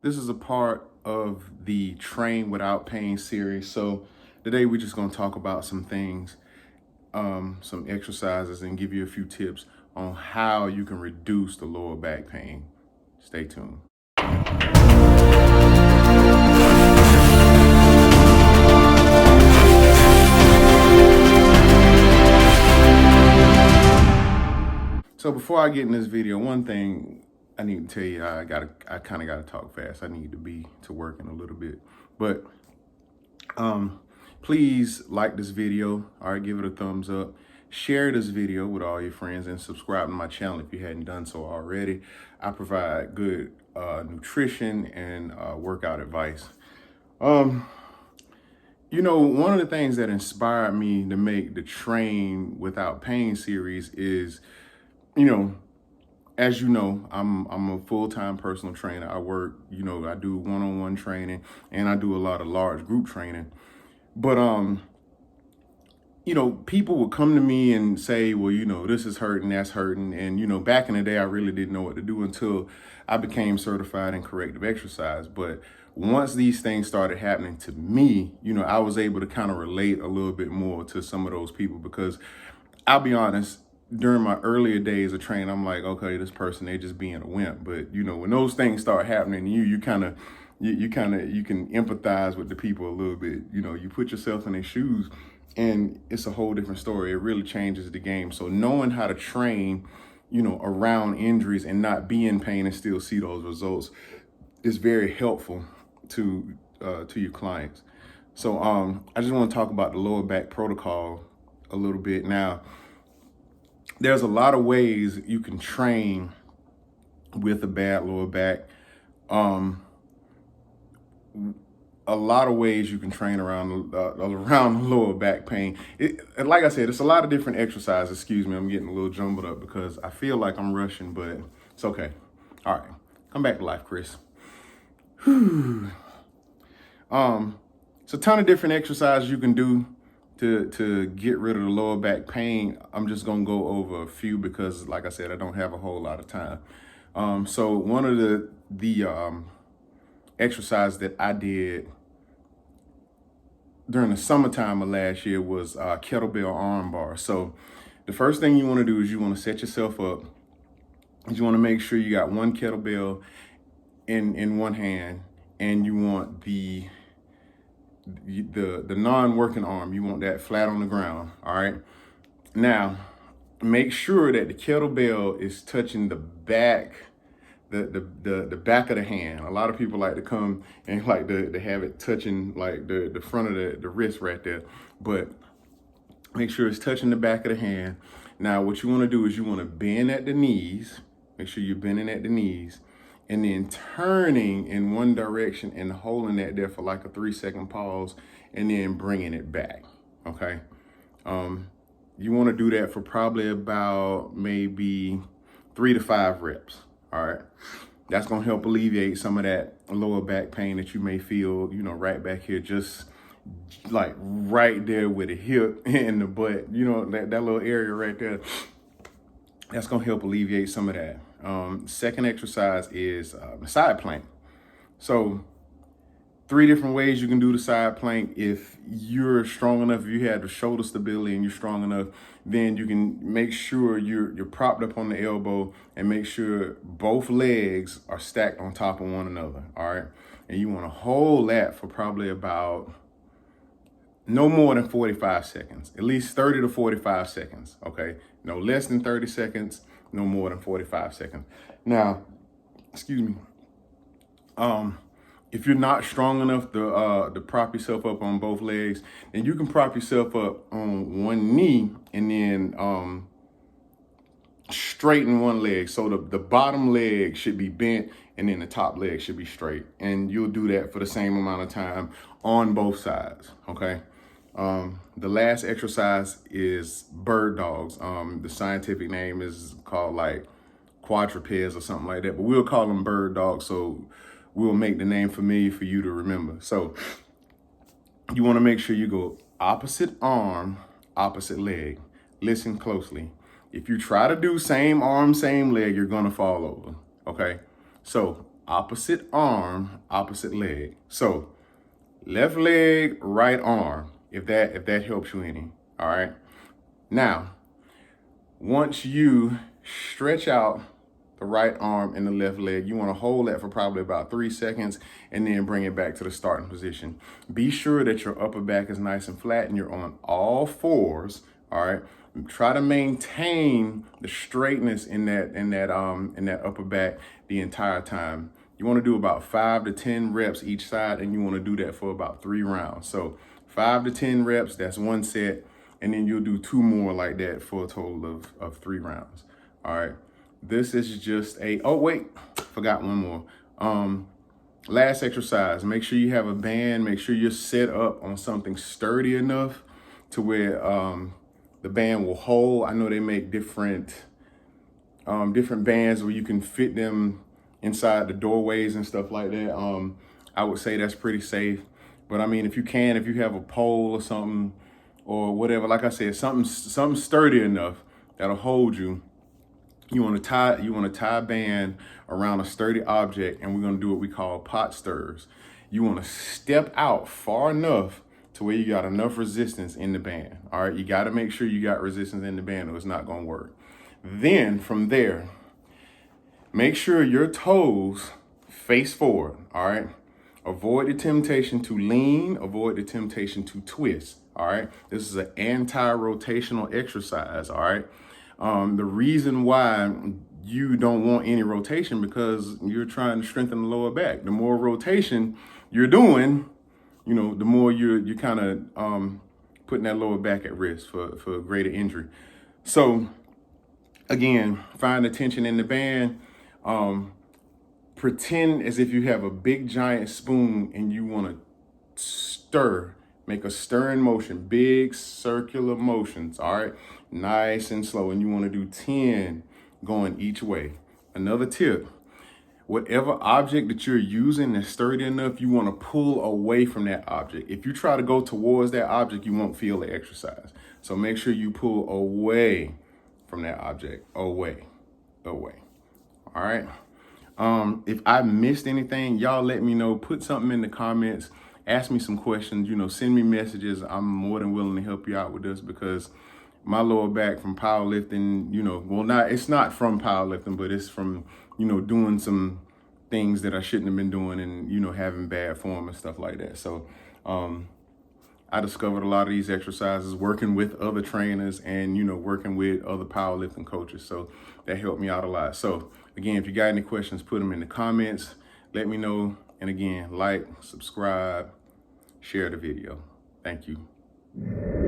This is a part of the Train Without Pain series. So today we're just going to talk about some things, some exercises, and give you a few tips on how you can reduce the lower back pain. Stay tuned. So before I get in this video, one thing I need to tell you, I kind of gotta talk fast. I need to be to work in a little bit, but please like this video. All right, give it a thumbs up. Share this video with all your friends and subscribe to my channel if you hadn't done so already. I provide good nutrition and workout advice. You know, one of the things that inspired me to make the Train Without Pain series is, as you know, I'm a full-time personal trainer. I work, I do one-on-one training and I do a lot of large group training. But people would come to me and say, well, this is hurting, that's hurting. And back in the day, I really didn't know what to do until I became certified in corrective exercise. But once these things started happening to me, I was able to kind of relate a little bit more to some of those people, because I'll be honest, during my earlier days of training, I'm like, okay, this person, they just being a wimp. But when those things start happening to you, you can empathize with the people a little bit. You put yourself in their shoes and it's a whole different story. It really changes the game. So knowing how to train, around injuries and not be in pain and still see those results is very helpful to your clients. So I just want to talk about the lower back protocol a little bit. Now, there's a lot of ways you can train with a bad lower back. A lot of ways you can train around lower back pain. And like I said, it's a lot of different exercises. Excuse me, I'm getting a little jumbled up because I feel like I'm rushing, but it's okay. All right, come back to life, Chris. It's a ton of different exercises you can do to get rid of the lower back pain. I'm just gonna go over a few because, like I said, I don't have a whole lot of time. So one of the exercise that I did during the summertime of last year was kettlebell arm bar. So the first thing you want to do is you want to set yourself up. You want to make sure you got one kettlebell in one hand, and you want the non-working arm, you want that flat on the ground. All right. Now, make sure that the kettlebell is touching the back, the back of the hand. A lot of people like to come and like to have it touching like the front of the wrist right there, but make sure it's touching the back of the hand. Now, what you want to do is you want to bend at the knees. Make sure you're bending at the knees, and then turning in one direction and holding that there for like a 3-second pause, and then bringing it back. Okay. You want to do that for probably about maybe 3 to 5 reps. All right. That's going to help alleviate some of that lower back pain that you may feel, right back here, just like right there with the hip and the butt, that little area right there. That's going to help alleviate some of that. Second exercise is side plank. So 3 different ways you can do the side plank. If you're strong enough, if you have the shoulder stability and you're strong enough, then you can make sure you're propped up on the elbow and make sure both legs are stacked on top of one another. All right. And you want to hold that for probably about no more than 45 seconds, at least 30 to 45 seconds. Okay. No less than 30 seconds, no more than 45 seconds. Now, excuse me. If you're not strong enough to prop yourself up on both legs, then you can prop yourself up on one knee and then straighten one leg. So the bottom leg should be bent and then the top leg should be straight. And you'll do that for the same amount of time on both sides, okay? The last exercise is bird dogs. The scientific name is called like quadrupeds or something like that, but we'll call them bird dogs. So we'll make the name familiar for you to remember. So you want to make sure you go opposite arm, opposite leg. Listen closely. If you try to do same arm, same leg, you're going to fall over. Okay. So opposite arm, opposite leg. So left leg, right arm, if that helps you any. All right. Now, once you stretch out the right arm and the left leg, you want to hold that for probably about 3 seconds and then bring it back to the starting position. Be sure that your upper back is nice and flat and you're on all fours. All right. Try to maintain the straightness in that upper back the entire time. You want to do about 5 to 10 reps each side, and you want to do that for about 3 rounds. So 5 to 10 reps, that's 1 set, and then you'll do 2 more like that for a total of 3 rounds. All right. This is just forgot one more. Last exercise, make sure you have a band, make sure you're set up on something sturdy enough to where the band will hold. I know they make different bands where you can fit them inside the doorways and stuff like that. I would say that's pretty safe. But I mean, if you have a pole or something or whatever, like I said, something sturdy enough that'll hold you. You want to tie a band around a sturdy object, and we're going to do what we call pot stirs. You want to step out far enough to where you got enough resistance in the band. All right, you got to make sure you got resistance in the band or it's not going to work. Then from there, make sure your toes face forward. All right, avoid the temptation to lean, avoid the temptation to twist. All right, this is an anti-rotational exercise. All right. The reason why you don't want any rotation because you're trying to strengthen the lower back. The more rotation you're doing, the more you're kind of putting that lower back at risk for greater injury. So again, find the tension in the band. Pretend as if you have a big giant spoon and you want to stir. Make a stirring motion, big circular motions, all right? Nice and slow, and you want to do 10 going each way. Another tip, whatever object that you're using that's sturdy enough, you want to pull away from that object. If you try to go towards that object, you won't feel the exercise. So make sure you pull away from that object, away. All right? If I missed anything, y'all let me know. Put something in the comments. Ask me some questions, send me messages. I'm more than willing to help you out with this because my lower back from powerlifting, it's not from powerlifting, but it's from, doing some things that I shouldn't have been doing and, having bad form and stuff like that. So I discovered a lot of these exercises working with other trainers and, working with other powerlifting coaches. So that helped me out a lot. So again, if you got any questions, put them in the comments. Let me know. And again, like, subscribe, share the video. Thank you.